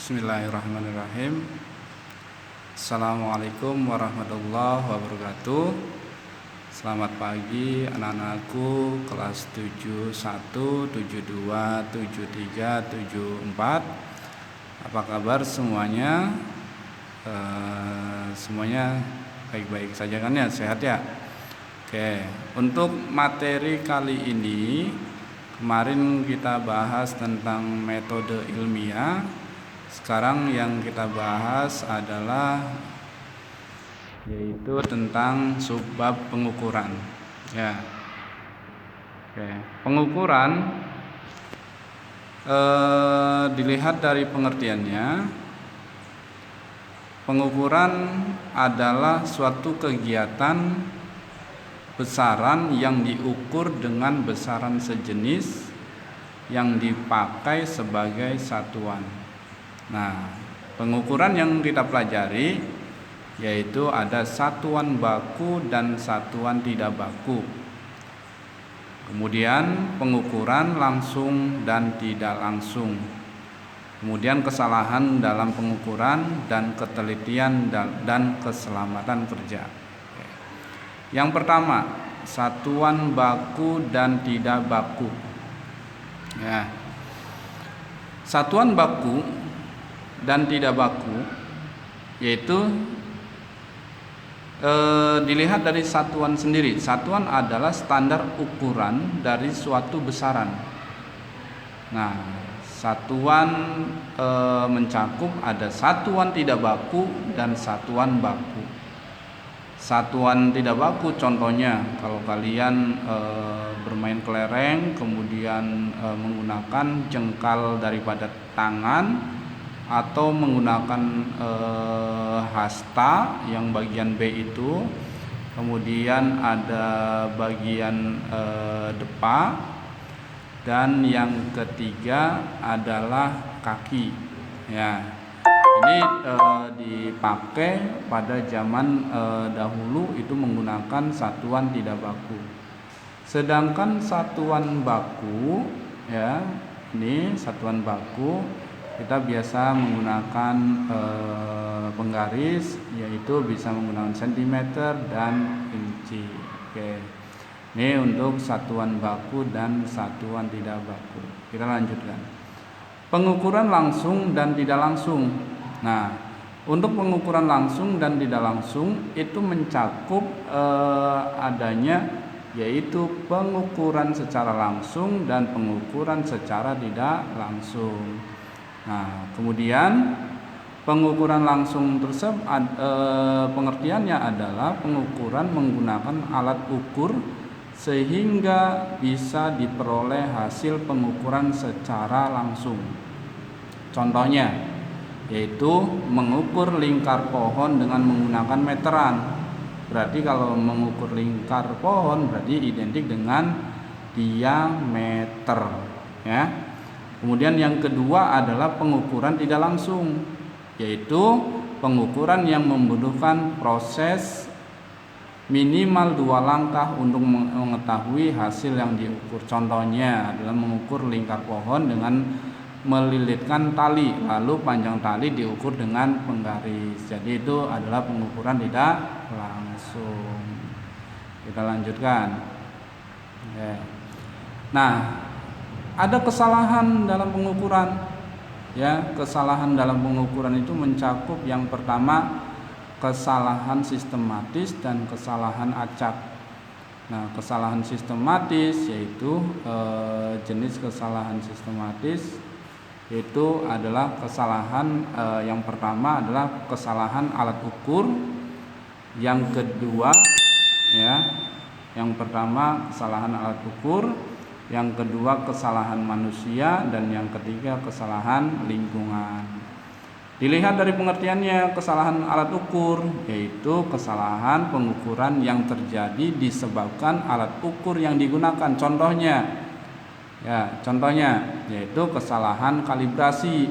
Bismillahirrahmanirrahim. Assalamualaikum warahmatullahi wabarakatuh. Selamat pagi anak-anakku kelas 71, 72, 73, 74. Apa kabar semuanya? Semuanya baik-baik saja kan ya? Sehat ya? Oke, untuk materi kali ini kemarin kita bahas tentang metode ilmiah. Sekarang yang kita bahas adalah yaitu tentang subbab pengukuran. Ya. Oke, pengukuran dilihat dari pengertiannya. Pengukuran adalah suatu kegiatan besaran yang diukur dengan besaran sejenis yang dipakai sebagai satuan. Nah, pengukuran yang kita pelajari yaitu ada satuan baku dan satuan tidak baku. Kemudian pengukuran langsung dan tidak langsung. Kemudian kesalahan dalam pengukuran dan ketelitian dan keselamatan kerja. Yang pertama, satuan baku dan tidak baku. Ya. Satuan baku dan tidak baku yaitu dilihat dari satuan sendiri. Satuan adalah standar ukuran dari suatu besaran. Nah, satuan mencakup ada satuan tidak baku dan satuan baku. Satuan tidak baku contohnya kalau kalian bermain kelereng kemudian menggunakan jengkal daripada tangan atau menggunakan hasta yang bagian B itu, kemudian ada bagian depa, dan yang ketiga adalah kaki. Ya, ini dipakai pada zaman dahulu itu menggunakan satuan tidak baku. Sedangkan satuan baku, ya, ini satuan baku kita biasa menggunakan penggaris, yaitu bisa menggunakan sentimeter dan inci. Oke, ini untuk satuan baku dan satuan tidak baku. Kita lanjutkan. Pengukuran langsung dan tidak langsung. Nah, untuk pengukuran langsung dan tidak langsung itu mencakup adanya yaitu pengukuran secara langsung dan pengukuran secara tidak langsung. Nah, kemudian pengukuran langsung tersebut pengertiannya adalah pengukuran menggunakan alat ukur sehingga bisa diperoleh hasil pengukuran secara langsung. Contohnya yaitu mengukur lingkar pohon dengan menggunakan meteran. Berarti kalau mengukur lingkar pohon berarti identik dengan diameter, ya. Kemudian yang kedua adalah pengukuran tidak langsung, yaitu pengukuran yang membutuhkan proses minimal 2 langkah untuk mengetahui hasil yang diukur. Contohnya adalah mengukur lingkar pohon dengan melilitkan tali, lalu panjang tali diukur dengan penggaris. Jadi itu adalah pengukuran tidak langsung. Kita lanjutkan. Nah, ada kesalahan dalam pengukuran. Ya, kesalahan dalam pengukuran itu mencakup yang pertama kesalahan sistematis dan kesalahan acak. Nah, kesalahan sistematis yaitu jenis kesalahan sistematis itu adalah kesalahan yang pertama adalah kesalahan alat ukur. Yang kedua, ya, yang pertama kesalahan alat ukur. Yang kedua kesalahan manusia, dan yang ketiga kesalahan lingkungan. Dilihat dari pengertiannya, kesalahan alat ukur yaitu kesalahan pengukuran yang terjadi disebabkan alat ukur yang digunakan. Contohnya yaitu kesalahan kalibrasi,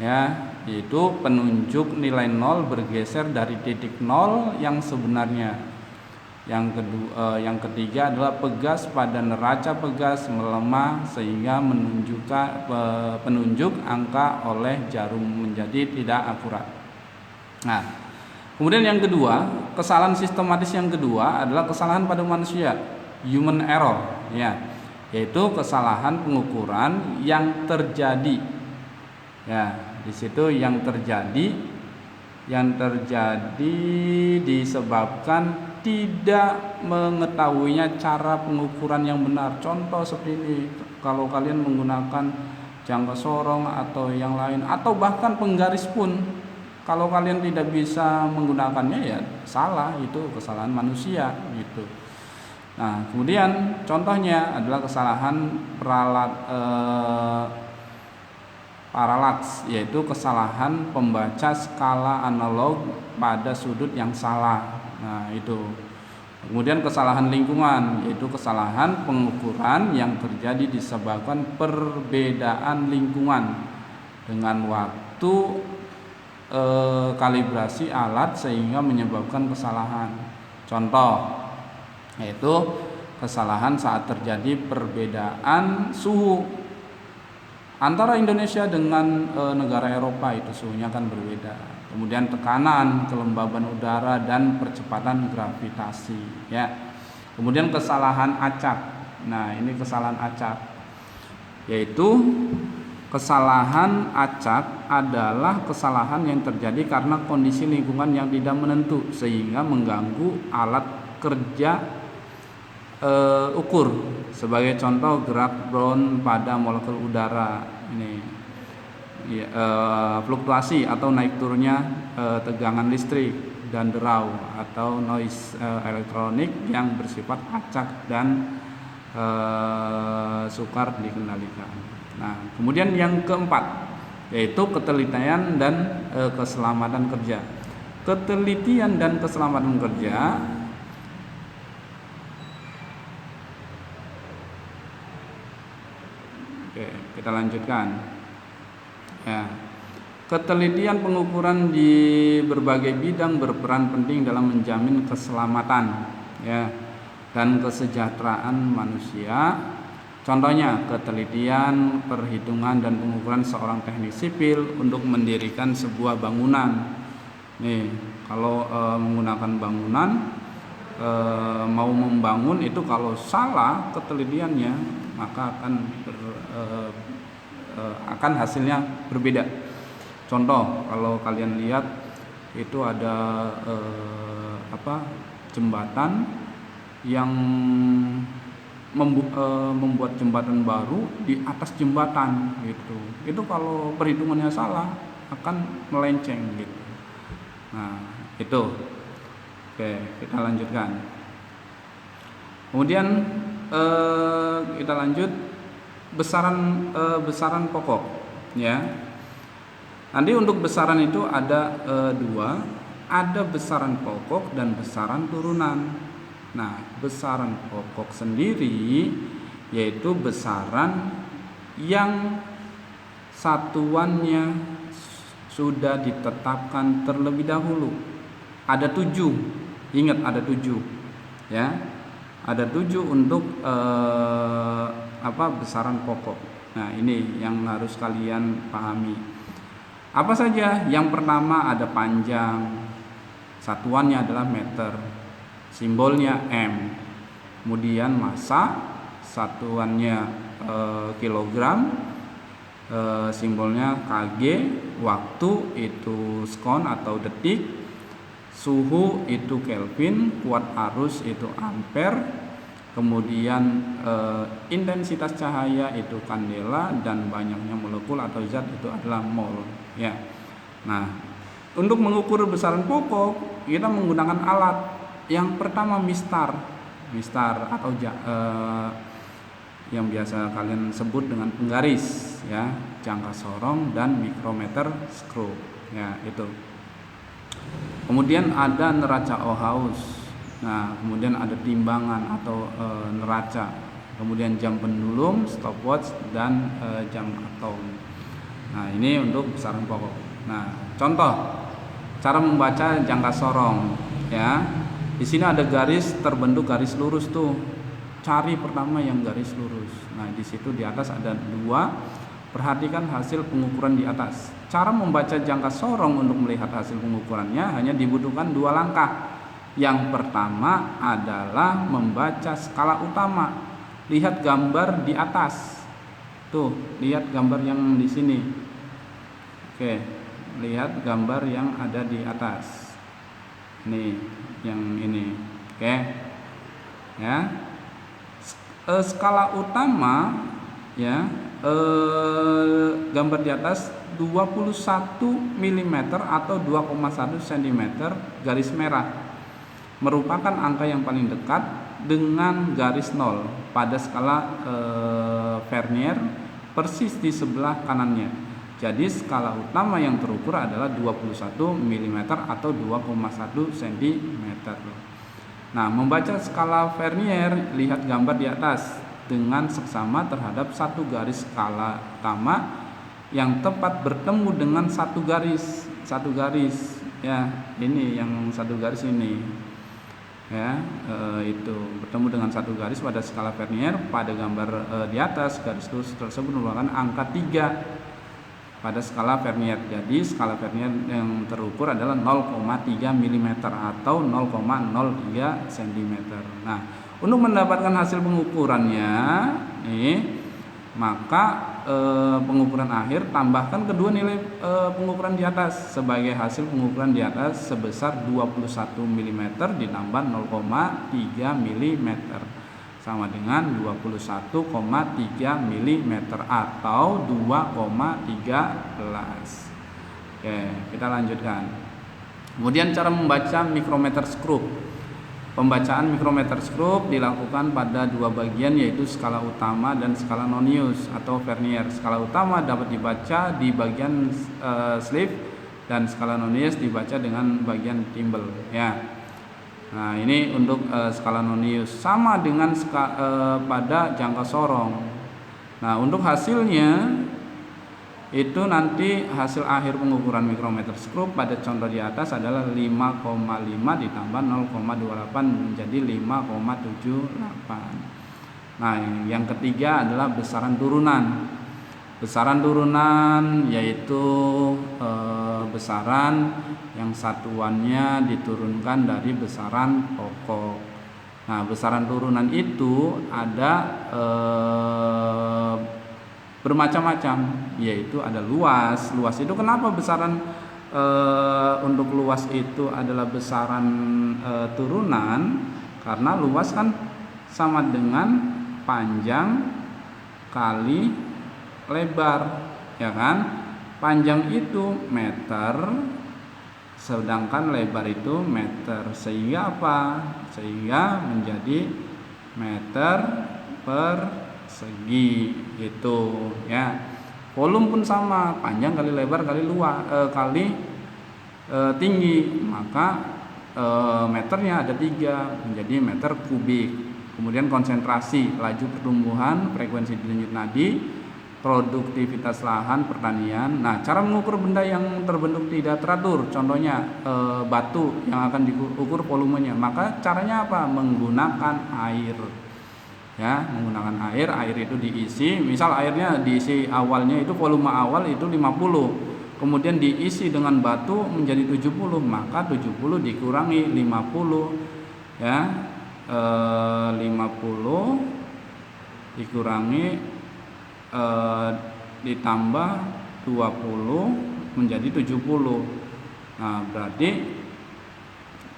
ya, yaitu penunjuk nilai 0 bergeser dari titik 0 yang sebenarnya. Yang ketiga adalah pegas pada neraca pegas melemah sehingga penunjuk angka oleh jarum menjadi tidak akurat. Nah, kemudian yang kedua, kesalahan sistematis yang kedua adalah kesalahan pada manusia, human error, ya, yaitu kesalahan pengukuran yang terjadi, ya, di situ yang terjadi disebabkan tidak mengetahuinya cara pengukuran yang benar. Contoh seperti ini, kalau kalian menggunakan jangka sorong atau yang lain, atau bahkan penggaris pun, kalau kalian tidak bisa menggunakannya ya salah, itu kesalahan manusia gitu. Nah, kemudian contohnya adalah kesalahan paralaks, yaitu kesalahan pembaca skala analog pada sudut yang salah. Nah, itu. Kemudian kesalahan lingkungan, yaitu kesalahan pengukuran yang terjadi disebabkan perbedaan lingkungan dengan waktu kalibrasi alat sehingga menyebabkan kesalahan. Contoh yaitu kesalahan saat terjadi perbedaan suhu antara Indonesia dengan negara Eropa, itu suhunya kan berbeda. Kemudian tekanan, kelembaban udara, dan percepatan gravitasi, ya. Kemudian kesalahan acak. Nah, ini kesalahan acak, yaitu kesalahan acak adalah kesalahan yang terjadi karena kondisi lingkungan yang tidak menentu sehingga mengganggu alat kerja ukur. Sebagai contoh, gerak drone pada molekul udara ini. Fluktuasi atau naik turunnya tegangan listrik dan derau atau noise elektronik yang bersifat acak dan sukar dikendalikan. Nah, kemudian yang keempat yaitu ketelitian dan keselamatan kerja. Ketelitian dan keselamatan kerja kita lanjutkan. Ya, ketelitian pengukuran di berbagai bidang berperan penting dalam menjamin keselamatan, ya, dan kesejahteraan manusia. Contohnya, ketelitian, perhitungan, dan pengukuran seorang teknik sipil untuk mendirikan sebuah bangunan. Nih, kalau menggunakan bangunan, mau membangun itu kalau salah ketelitiannya, maka akan hasilnya berbeda. Contoh, kalau kalian lihat itu ada jembatan yang membuat jembatan baru di atas jembatan gitu. Itu kalau perhitungannya salah akan melenceng gitu. Nah, itu. Oke, kita lanjutkan. Kemudian kita lanjut besaran pokok, ya. Nanti untuk besaran itu ada dua, ada besaran pokok dan besaran turunan. Nah, besaran pokok sendiri yaitu besaran yang satuannya sudah ditetapkan terlebih dahulu. Ada 7, ingat ada 7, ya. Ada 7 untuk besaran pokok. Nah, ini yang harus kalian pahami. Apa saja? Yang pertama ada panjang, satuannya adalah meter, simbolnya M. Kemudian massa, satuannya kilogram, simbolnya kg. Waktu itu skon atau detik, suhu itu Kelvin, kuat arus itu ampere. Kemudian intensitas cahaya itu kandela, dan banyaknya molekul atau zat itu adalah mol, ya. Nah, untuk mengukur besaran pokok kita menggunakan alat. Yang pertama mistar atau yang biasa kalian sebut dengan penggaris, ya, jangka sorong, dan mikrometer skru, ya, itu. Kemudian ada neraca Ohaus. Nah, kemudian ada timbangan atau neraca. Kemudian jam pendulum, stopwatch, dan jam atom. Nah, ini untuk besaran pokok. Nah, contoh cara membaca jangka sorong, ya. Di sini ada garis terbentuk garis lurus tuh. Cari pertama yang garis lurus. Nah, di situ di atas ada 2. Perhatikan hasil pengukuran di atas. Cara membaca jangka sorong untuk melihat hasil pengukurannya hanya dibutuhkan 2 langkah. Yang pertama adalah membaca skala utama. Lihat gambar di atas. Tuh, lihat gambar yang di sini. Oke, lihat gambar yang ada di atas. Nih, yang ini. Oke. Ya. Skala utama ya, gambar di atas 21 mm atau 2,1 cm garis merah merupakan angka yang paling dekat dengan garis 0 pada skala Vernier persis di sebelah kanannya. Jadi skala utama yang terukur adalah 21 mm atau 2,1 cm. Nah, membaca skala Vernier, lihat gambar di atas dengan seksama terhadap satu garis skala utama yang tepat bertemu dengan satu garis ya, ini yang satu garis ini ya, itu bertemu dengan satu garis pada skala Vernier pada gambar di atas. Garis lurus tersebut merupakan angka 3 pada skala Vernier. Jadi skala Vernier yang terukur adalah 0,3 mm atau 0,03 cm. Nah, untuk mendapatkan hasil pengukurannya maka pengukuran akhir tambahkan kedua nilai pengukuran di atas sebagai hasil pengukuran di atas sebesar 21 mm ditambah 0,3 mm sama dengan 21,3 mm atau 2,13. Oke, kita lanjutkan. Kemudian cara membaca mikrometer skrup. Pembacaan mikrometer skrup dilakukan pada 2 bagian, yaitu skala utama dan skala Nonius atau Vernier. Skala utama dapat dibaca di bagian sleeve dan skala Nonius dibaca dengan bagian timbel ya. Nah, ini untuk skala Nonius sama dengan pada jangka sorong. Nah, untuk hasilnya itu nanti hasil akhir pengukuran mikrometer skrup pada contoh di atas adalah 5,5 ditambah 0,28 menjadi 5,78. Nah, yang ketiga adalah besaran turunan. Besaran turunan yaitu besaran yang satuannya diturunkan dari besaran pokok. Nah, besaran turunan itu ada bermacam-macam, yaitu ada luas. Luas itu kenapa besaran untuk luas itu adalah besaran turunan? Karena luas kan sama dengan panjang kali lebar, ya kan? Panjang itu meter, sedangkan lebar itu meter. Sehingga apa? Sehingga menjadi meter persegi itu ya. Volume pun sama, panjang kali lebar kali luas kali tinggi, maka meternya ada 3 menjadi meter kubik. Kemudian konsentrasi, laju pertumbuhan, frekuensi denyut nadi, produktivitas lahan pertanian. Nah, cara mengukur benda yang terbentuk tidak teratur, contohnya batu yang akan diukur volumenya, maka caranya apa? Menggunakan air. Ya, menggunakan air. Air itu diisi, misal airnya diisi awalnya itu volume awal itu 50, kemudian diisi dengan batu menjadi 70, maka 70 dikurangi 50 ya, 50 dikurangi ditambah 20 menjadi 70. Nah, berarti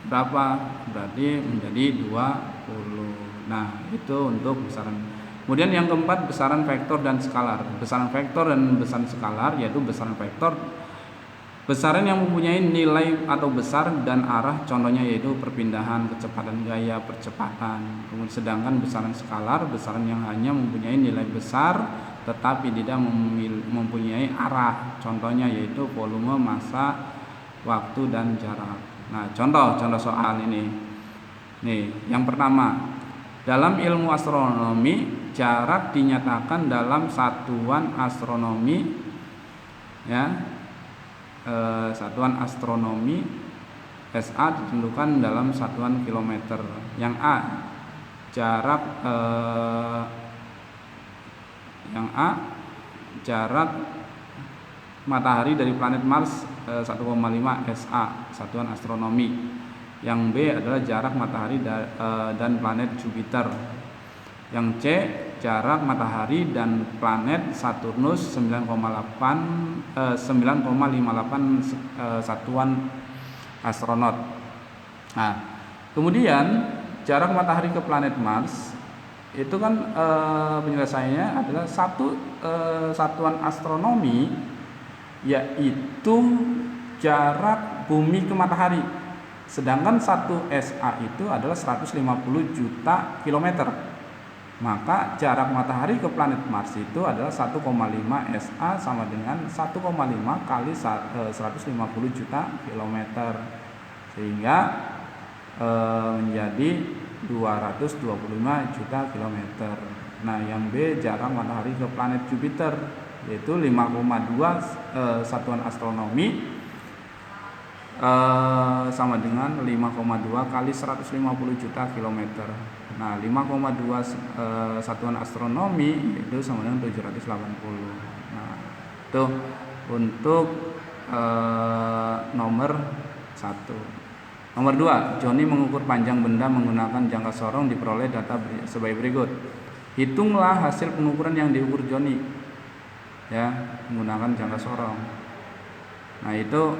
berapa? Berarti menjadi 20. Nah, itu untuk besaran. Kemudian yang keempat, besaran vektor dan skalar. Besaran vektor dan besaran skalar yaitu besaran vektor, besaran yang mempunyai nilai atau besar dan arah, contohnya yaitu perpindahan, kecepatan gaya, percepatan. Kemudian sedangkan besaran skalar, besaran yang hanya mempunyai nilai besar tetapi tidak mempunyai arah, contohnya yaitu volume, massa, waktu, dan jarak. Nah, contoh soal ini. Nih, yang pertama, dalam ilmu astronomi, jarak dinyatakan dalam satuan astronomi ya, satuan astronomi SA ditentukan dalam satuan kilometer. Yang A, jarak matahari dari planet Mars 1,5 SA, satuan astronomi. Yang B adalah jarak matahari dan planet Jupiter. Yang C, jarak matahari dan planet Saturnus 9,58 satuan astronot. Nah, kemudian jarak matahari ke planet Mars itu kan penyelesaiannya adalah satuan astronomi, yaitu jarak bumi ke matahari. Sedangkan 1 SA itu adalah 150 juta kilometer. Maka jarak matahari ke planet Mars itu adalah 1,5 SA sama dengan 1,5 kali 150 juta kilometer, sehingga menjadi 225 juta kilometer. Nah, yang B, jarak matahari ke planet Jupiter, yaitu 5,2 satuan astronomi sama dengan 5,2 kali 150 juta kilometer. Nah, 5,2 satuan astronomi itu sama dengan 780. Nah, itu untuk nomor 1. Nomor 2, Joni mengukur panjang benda menggunakan jangka sorong, diperoleh data sebagai berikut. Hitunglah hasil pengukuran yang diukur Joni, ya, menggunakan jangka sorong. Nah, itu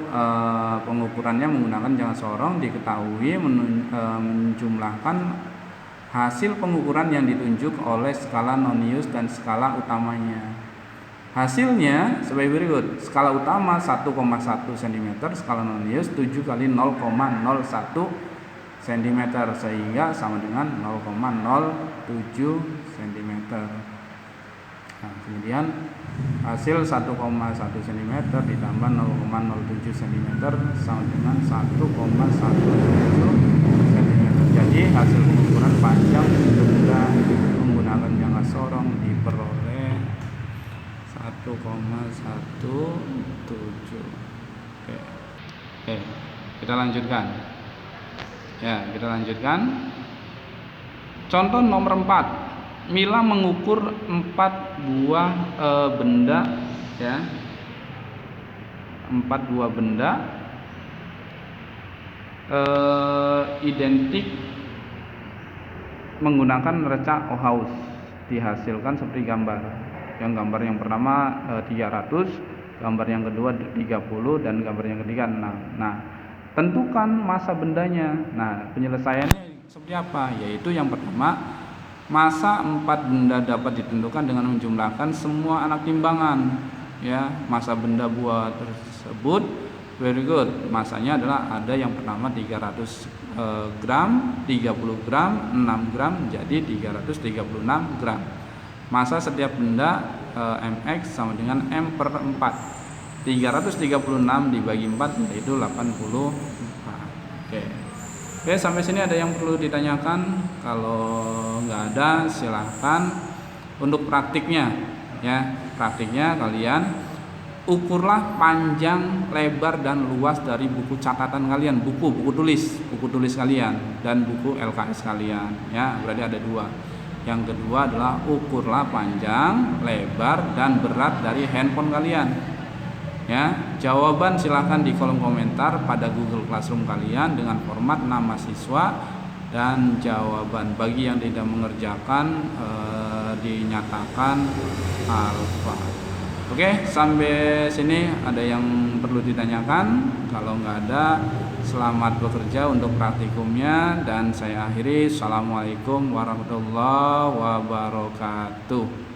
pengukurannya menggunakan jangka sorong, diketahui menjumlahkan hasil pengukuran yang ditunjuk oleh skala Nonius dan skala utamanya. Hasilnya sebagai berikut. Skala utama 1,1 cm, skala Nonius 7 kali 0,01 cm, sehingga sama dengan 0,07 cm. Nah, kemudian hasil 1,1 cm ditambah 0,07 cm sama dengan 1,17 cm. Jadi hasil pengukuran panjang benda menggunakan jangka sorong diperoleh 1,17. Oke, kita lanjutkan. Ya, kita lanjutkan. Contoh nomor 4. Mila mengukur 4 buah benda, ya. 4 buah benda identik menggunakan reca Ohaus. Dihasilkan seperti gambar. Yang gambar yang pertama 300, gambar yang kedua 30, dan gambar yang ketiga 6. Nah, tentukan massa bendanya. Nah, penyelesaiannya seperti apa? Yaitu yang pertama, massa 4 benda dapat ditentukan dengan menjumlahkan semua anak timbangan, ya. Massa benda buah tersebut, very good. Massanya adalah ada yang pertama 300 gram, 30 gram, 6 gram, jadi 336 gram. Massa setiap benda mx sama dengan m per 4. 336 dibagi 4 yaitu 84. Oke, sampai sini ada yang perlu ditanyakan? Kalau nggak ada, silahkan. Untuk praktiknya, ya, praktiknya kalian ukurlah panjang, lebar, dan luas dari buku catatan kalian, buku tulis kalian, dan buku LKS kalian, ya. Berarti ada 2. Yang kedua adalah ukurlah panjang, lebar, dan berat dari handphone kalian. Ya, jawaban silahkan di kolom komentar pada Google Classroom kalian dengan format nama siswa dan jawaban. Bagi yang tidak mengerjakan dinyatakan alfa. Oke, sampai sini ada yang perlu ditanyakan? Kalau nggak ada, selamat bekerja untuk praktikumnya dan saya akhiri. Assalamualaikum warahmatullahi wabarakatuh.